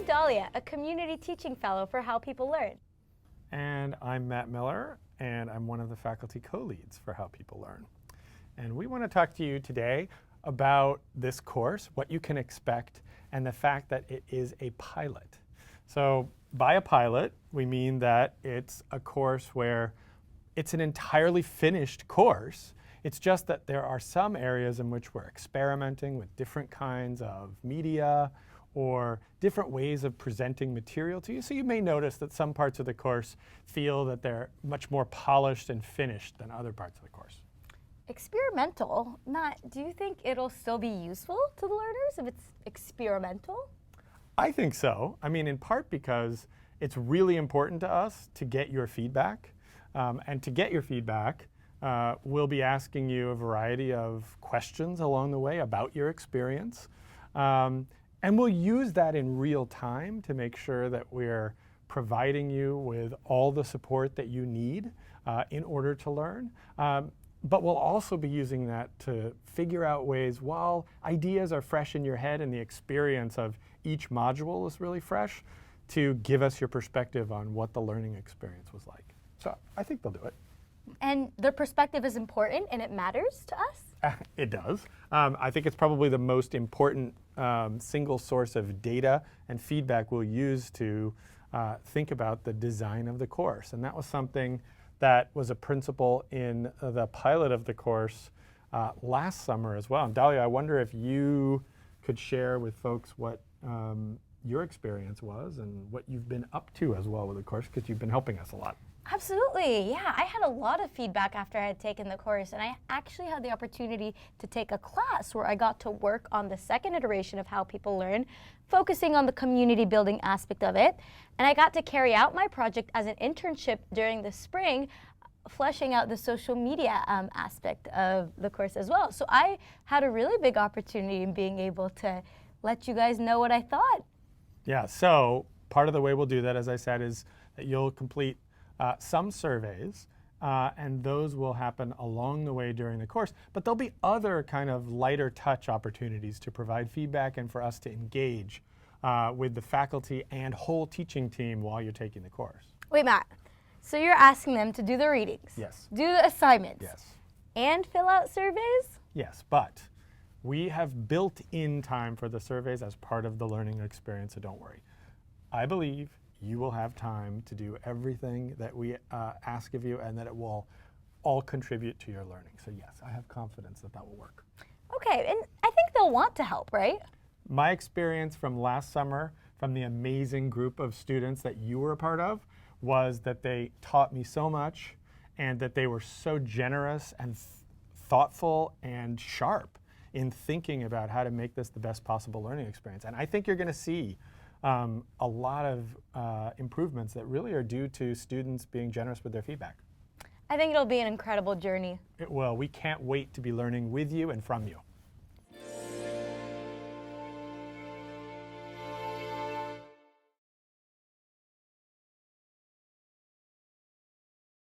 Dahlia, a community teaching fellow for How People Learn. And I'm Matt Miller, and I'm one of the faculty co-leads for How People Learn. And we want to talk to you today about this course, what you can expect, and the fact that it is a pilot. So by a pilot, we mean that it's a course where it's an entirely finished course. It's just that there are some areas in which we're experimenting with different kinds of media or different ways of presenting material to you. So you may notice that some parts of the course feel that they're much more polished and finished than other parts of the course. Experimental? Matt, do you think it'll still be useful to the learners if it's experimental? I think so. I mean, in part because it's really important to us to get your feedback. And to get your feedback, we'll be asking you a variety of questions along the way about your experience. And we'll use that in real time to make sure that we're providing you with all the support that you need in order to learn. But we'll also be using that to figure out ways, while ideas are fresh in your head and the experience of each module is really fresh, to give us your perspective on what the learning experience was like. So I think they'll do it. And their perspective is important and it matters to us? It does. I think it's probably the most important single source of data and feedback we'll use to think about the design of the course. And that was something that was a principle in the pilot of the course last summer as well. And Dahlia, I wonder if you could share with folks what your experience was and what you've been up to as well with the course, because you've been helping us a lot. Absolutely, yeah. I had a lot of feedback after I had taken the course, and I actually had the opportunity to take a class where I got to work on the second iteration of How People Learn, focusing on the community building aspect of it. And I got to carry out my project as an internship during the spring, fleshing out the social media aspect of the course as well. So I had a really big opportunity in being able to let you guys know what I thought. Yeah, so part of the way we'll do that, as I said, is that you'll complete some surveys, and those will happen along the way during the course. But there'll be other kind of lighter touch opportunities to provide feedback and for us to engage with the faculty and whole teaching team while you're taking the course. Wait, Matt. So you're asking them to do the readings? Yes. Do the assignments? Yes. And fill out surveys? Yes, but we have built in time for the surveys as part of the learning experience, so don't worry. I believe you will have time to do everything that we ask of you, and that it will all contribute to your learning. So yes, I have confidence that that will work. Okay, and I think they'll want to help, right? My experience from last summer, from the amazing group of students that you were a part of, was that they taught me so much, and that they were so generous and thoughtful and sharp in thinking about how to make this the best possible learning experience. And I think you're going to see a lot of improvements that really are due to students being generous with their feedback. I think it'll be an incredible journey. It will. We can't wait to be learning with you and from you.